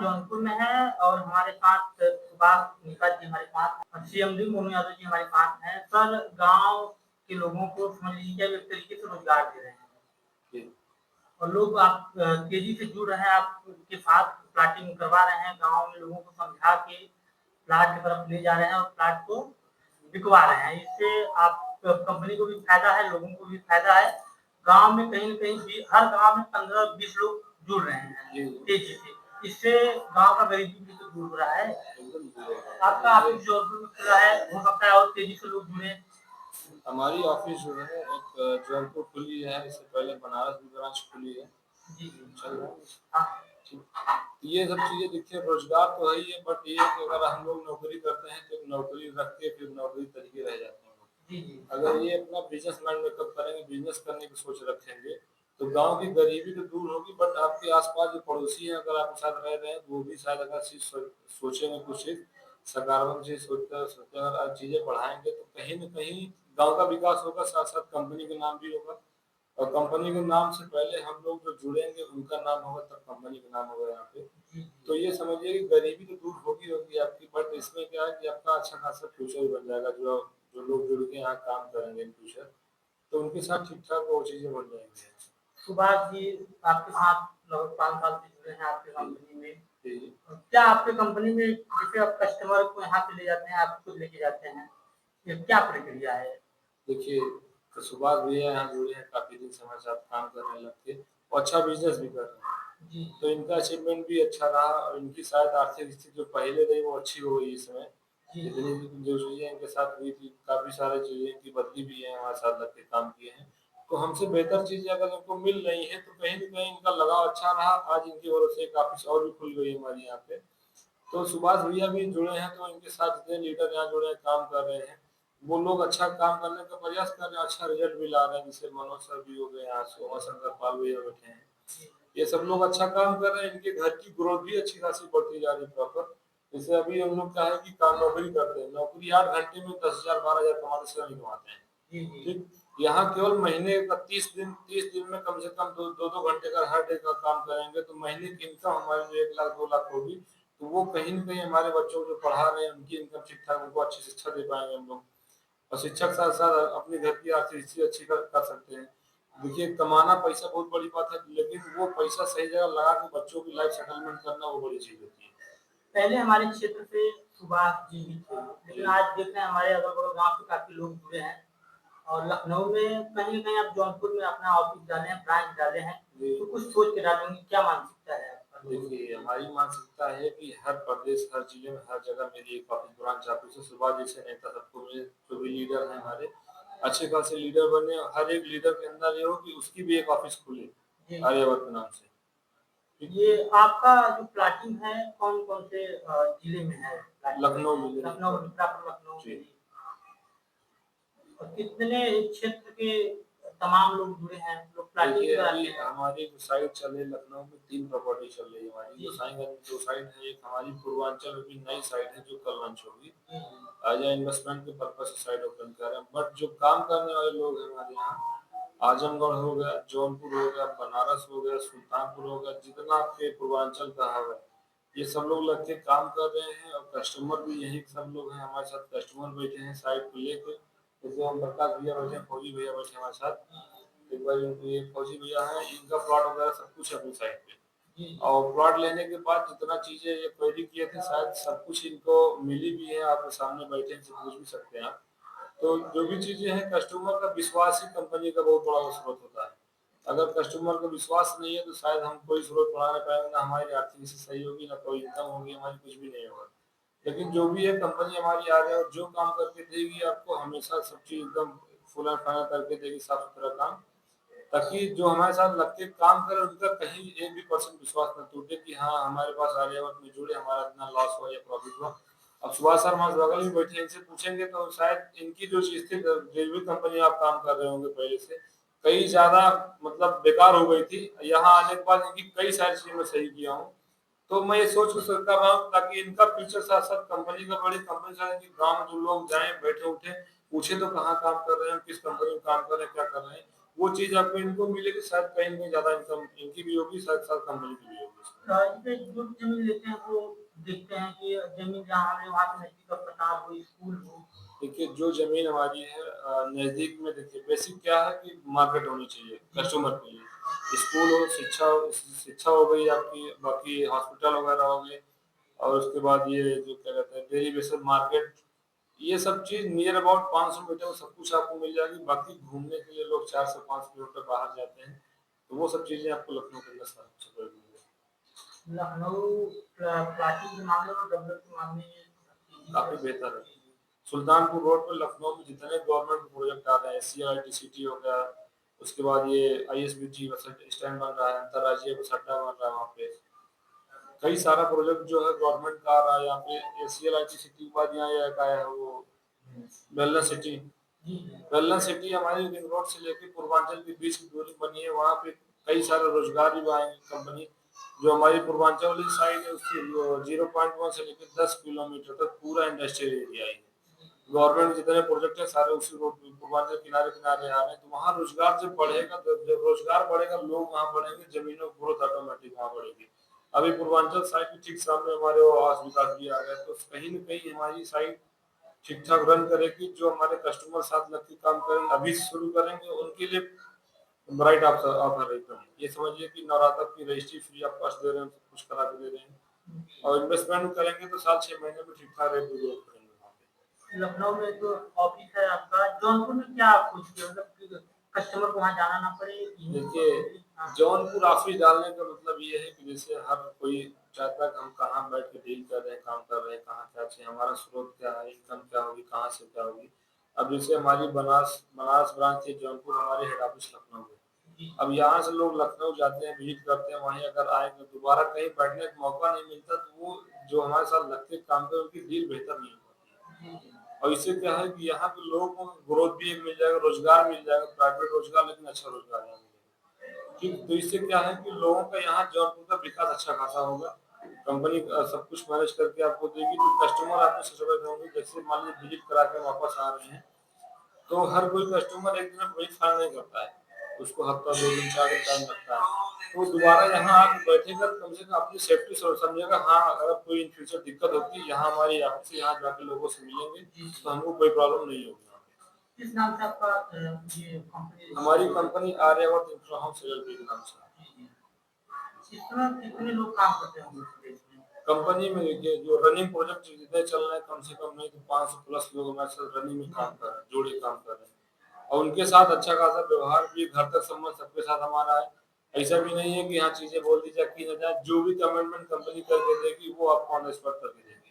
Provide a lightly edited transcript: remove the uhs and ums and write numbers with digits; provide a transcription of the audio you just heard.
जौनपुर में हैं और हमारे साथ सुभाष निकट जी हमारे पास और सीएमडी मोनू यादव जी हमारे पास हैं। सर गाँव के लोगों को समझ लीजिए अब एक तरीके से रोज़गार दे रहे हैं। जी। और लोग आप तेज़ी से जुड़ रहे हैं, आपके साथ प्लॉटिंग करवा रहे हैं, गाँव में लोगों को समझा के प्लाट की तरफ ले जा रहे हैं और प्लाट को बिकवा रहे हैं। इससे आप कंपनी को भी फ़ायदा है, लोगों को भी फ़ायदा है। गाँव में कहीं न कहीं भी हर गाँव में 15-20 लोग जुड़ रहे हैं तेज़ी से। इससे गाँव का गरीबी भी तो दूर हो रहा है। एकदम दूर हो रहा है। आपका ऑफिस जौनपुर में खुला है, हो सकता है और तेज़ी से लोग जुड़ें। हमारी ऑफिस जो है एक जौनपुर खुली है, इससे पहले बनारस भी ब्रांच खुली है। जी, चल रहा है। हाँ। ये सब चीज़ें देखिए रोज़गार तो है ही है, बट ये है कि अगर हम लोग नौकरी करते हैं तो नौकरी रख के फिर नौकरी तरीके रह जाते हैं। जी, जी। अगर ये अपना बिज़नेस माइंड में कब करेंगे, बिज़नेस करने की सोच रखेंगे, तो गाँव की गरीबी तो दूर होगी, बट आपके आस-पास जो पड़ोसी हैं अगर आपके साथ रह रहे हैं, वो भी शायद अगर चीज़ सोचेंगे कुछ चीज़ सकारात्मक चीज़ सोचते अगर चीज़ें बढ़ाएँगे तो कहीं न कहीं गाँव का विकास होगा, साथ-साथ कंपनी का नाम भी होगा। और कंपनी के नाम से पहले हम लोग जो जुड़ेंगे उनका नाम होगा, तब कंपनी का नाम होगा यहाँ पे। तो ये समझिए कि गरीबी तो दूर होगी आपकी, बट इसमें क्या है कि आपका अच्छा खासा फ्यूचर भी बन जाएगा। जो जो लोग जुड़ के यहाँ काम करेंगे इन फ्यूचर, तो उनके साथ ठीक-ठाक वो चीज़ें बन जाएँगी। सुभाष जी आपके साथ लगभग 5 साल से जुड़े हैं आपकी कंपनी में। जी, जी। क्या आपकी कंपनी में जैसे आप कस्टमर को यहाँ से ले जाते हैं, आप खुद लेके जाते हैं, ये क्या प्रक्रिया है? देखिए, तो सुभाष भैया यहाँ जुड़े हैं, काफ़ी दिन से हमारे साथ काम करने लग के और अच्छा बिज़नेस भी कर रहे हैं। जी। तो इनका अचीवमेंट भी अच्छा रहा और इनकी शायद आर्थिक स्थिति जो पहले रही वो अच्छी हो गई इस समय। जी। जितनी भी जो चीज़ें इनके साथ हुई थी, काफ़ी सारी चीज़ें इनकी बदली भी हैं, हमारे साथ लग के काम किए हैं। तो हमसे बेहतर चीज़ें अगर इनको मिल रही हैं, तो कहीं न कहीं इनका लगाव अच्छा रहा। आज इनकी वजह से ऑफ़िस और भी खुल गई है हमारे यहाँ पे। तो सुभाष भैया भी जुड़े हैं, तो इनके साथ जितने लीडर यहाँ जुड़े हैं, काम कर रहे हैं, वो लोग अच्छा काम करने का प्रयास कर रहे हैं, अच्छा रिज़ल्ट भी ला रहे हैं। जैसे मनोज सर भी हो गए यहाँ से, उमाशंकर पाल भैया बैठे हैं। ये सब लोग अच्छा काम कर रहे हैं, इनके घर की ग्रोथ भी अच्छी खासी बढ़ती जा रही है प्रॉपर। जैसे अभी हम लोग क्या है कि काम नौकरी करते हैं, नौकरी 8 घंटे में 10,000 12,000 कमाते से नहीं कमाते हैं। जी, जी। ठीक? यहाँ केवल महीने का 30 दिन में कम से कम 2-2 घंटे का हर डे का काम करेंगे, तो महीने की इनकम हमारी जो 1 लाख 2 लाख होगी, तो वो कहीं न कहीं हमारे बच्चों को जो पढ़ा रहे हैं, उनकी इनकम ठीक-ठाक उनको अच्छी शिक्षा दे पाएँगे हम लोग। और शिक्षा के साथ-साथ अपने घर की आर्थिक स्थिति अच्छी कर सकते हैं। देखिए, कमाना पैसा बहुत बड़ी बात है, लेकिन वो पैसा सही जगह लगा के बच्चों की लाइफ सेटलमेंट करना वो बड़ी चीज़ होती है। पहले हमारे क्षेत्र से सुभाष जी ही थे, लेकिन जी। आज देख रहे हैं हमारे अगल-बगल गाँव से काफ़ी लोग जुड़े हैं और लखनऊ में कहीं न कहीं आप जौनपुर में अपना ऑफिस डाले हैं, ब्रांच डाले हैं, जी। तो कुछ सोच के डाले होंगे, क्या मानसिकता है आपका? देखिए, हमारी मानसिकता है कि हर प्रदेश, हर जिले में, हर जगह मेरी एक ऑफिस ब्रांच ऑफिस है। सुभाष जैसे नेता सबको मिले, जो भी लीडर हैं हमारे, अच्छे खासे लीडर बने और हर एक लीडर के अंदर ये हो कि उसकी भी एक ऑफिस खुले, जी। आर्यावर्त के नाम से। ठीक? ये आपका जो प्लॉटिंग है कौन-कौन से जिले में है? लखनऊ में मेरी लखनऊ प्लॉटिंग। प्रॉपर लखनऊ में जी। ही। और कितने क्षेत्र के तमाम लोग जुड़े हैं, लोग प्लॉटिंग देखिए, कराते अभी हैं? हमारी जो साइट चल रही है लखनऊ में 3 प्रॉपर्टी चल रही है हमारी। जी। गोसाईगंज में 2 साइट है, एक हमारी पूर्वांचल में भी नई साइट है जो कल लॉन्च होगी। जी। आज यहाँ इन्वेस्टमेंट के पर्पज़ से साइट ओपन कर रहे हैं। बट जो काम करने वाले लोग हैं हमारे यहाँ, आजमगढ़ हो गया, जौनपुर हो गया, बनारस हो गया, सुल्तानपुर हो गया, जितना आपके पूर्वांचल का है, ये सब लोग लग के काम कर रहे हैं और कस्टमर भी यही सब लोग हैं हमारे साथ। कस्टमर बैठे हैं साइट को लेके, जैसे ओम प्रकाश भैया बैठे हैं, फौजी भैया बैठे हैं हमारे साथ। एक बार ये फौजी भैया हैं, इनका प्लॉट वगैरह सब कुछ है अपनी साइट पे। जी। और प्लॉट लेने के बाद जितना चीज़ें ये क्वेरी किए थे, शायद सब कुछ इनको मिली भी है। आपके सामने बैठे हैं, इनसे पूछ भी सकते हैं आप। तो जो भी चीज़ें हैं, कस्टमर का विश्वास ही कंपनी का बहुत बड़ा स्रोत होता है। अगर कस्टमर का विश्वास नहीं है, तो शायद हम कोई स्रोत बढ़ा नहीं पाएँगे, ना हमारी आर्थिक स्थिति सही होगी, ना कोई इनकम होगी हमारी, कुछ भी नहीं होगा। लेकिन जो भी है कंपनी हमारी आ रही है और जो काम करके देगी आपको, हमेशा सब चीज़ एकदम फुल एंड फाइनल करके देगी, साफ-सुथरा काम। ताकि जो हमारे साथ लग के काम करे, उनका कहीं एक भी परसेंट विश्वास ना टूटे कि हाँ, हमारे पास आर्यावर्त में जुड़े, हमारा इतना लॉस हुआ या प्रॉफिट हुआ। अब सुभाष सर हमारे बगल में बैठे हैं, इनसे पूछेंगे तो शायद इनकी जो चीज़ थी, जो भी कंपनी आप काम कर रहे होंगे पहले से, कई ज़्यादा मतलब बेकार हो गई थी। यहाँ आने के बाद इनकी कई सारी चीज़ें मैं सही किया हूँ। तो मैं ये सोच के कर रहा हूँ ताकि इनका फ्यूचर साथ-साथ कंपनी का, बड़ी कंपनी से कि गाँव में जो लोग जाएँ, बैठे-उठे, पूछे तो कहाँ काम कर रहे हैं, किस कंपनी में काम कर रहे हैं, क्या कर रहे हैं। वो चीज आपको इनको मिलेगी, शायद कहीं ना कहीं ज्यादा इनकम इनकी भी होगी, शायद साथ कंपनी की भी होगी। जैसे जो जमीन लेते हैं वो देखते हैं कि जमीन जहाँ हमें वहाँ पे नजदीक अस्पताल हो, स्कूल हो। देखिए जो जमीन हमारी है नजदीक में, देखिए बेसिक क्या है कि मार्केट होनी चाहिए कस्टमर के लिए, स्कूल हो, शिक्षा हो गई आपकी, बाकी हॉस्पिटल वगैरह हो गए, और उसके बाद ये जो क्या कहते हैं डेली बेसिस मार्केट, ये सब चीज नियर अबाउट 500 मीटर में सब कुछ आपको मिल जाएगी। बाकी घूमने के लिए लोग 4 से 5 किलोमीटर बाहर जाते हैं, तो वो सब चीजें आपको लखनऊ के अंदर सारी चीजें मिल लखनऊ प्लाटिंग के मामले में, डेवलप के मामले में जाएगी। काफी बेहतर है। सुल्तानपुर रोड पर लखनऊ में जितने गवर्नमेंट प्रोजेक्ट आ रहे हैं, सीआईटी सिटी हो गया, उसके बाद ये आईएसबीटी बस स्टैंड बन रहा है, अंतरराज्यीय बस अड्डा बन रहा है वहाँ पे, कई सारा प्रोजेक्ट जो है गवर्नमेंट का आ रहा है यहाँ पे। सीएलआईटी सिटी के बाद यहाँ एक आया है वो वेलनेस सिटी। वेलनेस सिटी हमारी रिंग रोड से लेके पूर्वांचल के बीच की दूरी बनी है, वहाँ पे कई सारे रोजगार भी आएंगे। कंपनी जो हमारी पूर्वांचल वाली साइड है उसकी 0.1 से लेकर 10 किलोमीटर तक पूरा इंडस्ट्रियल एरिया है। गवर्नमेंट जितने प्रोजेक्ट है सारे उसी रोड पूर्वांचल किनारे किनारे आ रहे हैं, तो वहाँ रोजगार जब बढ़ेगा, तो जब रोजगार बढ़ेगा लोग वहाँ बढ़ेंगे, जमीनों की ग्रोथ ऑटोमेटिक वहाँ बढ़ेगी। अभी पूर्वांचल साइड के ठीक सामने हमारे वो आवास विकास भी आ गया, तो कहीं न कहीं हमारी साइड ठीक ठाक रन करेगी। जो हमारे कस्टमर 7 लाख की काम करेंगे अभी शुरू करेंगे, उनके लिए ब्राइट ऑफर एकदम, ये समझिए कि नवरात्र की रजिस्ट्री फ्री ऑफ कॉस्ट दे रहे हैं, सब कुछ करा के दे रहे हैं, और इन्वेस्टमेंट करेंगे तो साल 6 महीने में ठीक ठाक रेट ग्रोथ करेंगे वहाँ पे। लखनऊ में तो ऑफिस है आपका, जौनपुर में क्या कुछ मतलब कस्टमर को वहाँ जाना ना पड़े? देखिए जौनपुर ऑफिस डालने का मतलब ये है कि जैसे हर कोई चाहता है कि हम कहाँ बैठ के डील कर रहे हैं, काम कर रहे हैं, कहाँ क्या चाहिए, हमारा स्रोत क्या है, इनकम क्या होगी, कहाँ से क्या होगी। अब जैसे हमारी बनारस ब्रांच थी, जौनपुर हमारी हेड ऑफिस लखनऊ है। अब यहाँ से लोग लखनऊ जाते हैं, विजिट करते हैं, वहीं अगर आएंगे दोबारा कहीं बैठने का मौका नहीं मिलता, तो वो जो हमारे साथ लग के काम करें उनकी डील बेहतर नहीं होती है। और इससे क्या है कि यहाँ के लोगों को ग्रोथ भी एक मिल जाएगा, रोजगार मिल जाएगा, प्राइवेट रोजगार, लेकिन अच्छा रोजगार यहाँ मिलेगा। ठीक, तो इससे क्या है कि लोगों का यहाँ जौनपुर का विकास अच्छा खासा होगा। कंपनी सब कुछ मैनेज करके आपको देगी, तो कस्टमर आपको सैटिस्फाइड होंगे। जैसे मान लीजिए विजिट करा के वापस आ रहे हैं, तो हर कोई कस्टमर एक दिन में वही फाइल नहीं करता है, उसको हफ्ता 2 दिन 4 दिन टाइम लगता है। तो दोबारा यहाँ आके बैठेगा तो कम से कम अपनी सेफ्टी समझेगा, हाँ अगर कोई इन फ्यूचर दिक्कत होती है यहाँ हमारी ऑफिस, यहाँ जाके लोगों से मिलेंगे तो हमको कोई प्रॉब्लम नहीं होगी। किस नाम से आपका ये कंपनी? हमारी company Aryavart infra house LLP के नाम से। इसमें कितने लोग काम करते होंगे? कंपनी में देखिए जो रनिंग प्रोजेक्ट जितने चल रहे हैं, कम से कम नहीं तो 500 प्लस लोग हमारे साथ रनिंग में काम कर रहे हैं, जोड़े काम कर रहे हैं, और उनके साथ अच्छा खासा व्यवहार भी, घर तक संबंध सबके साथ हमारा है। ऐसा भी नहीं है कि यहाँ चीजें बोल दी जाए की न जाए, जो भी कमिटमेंट कंपनी करके देगी वो आपको ऑन द स्पॉट करके देगी।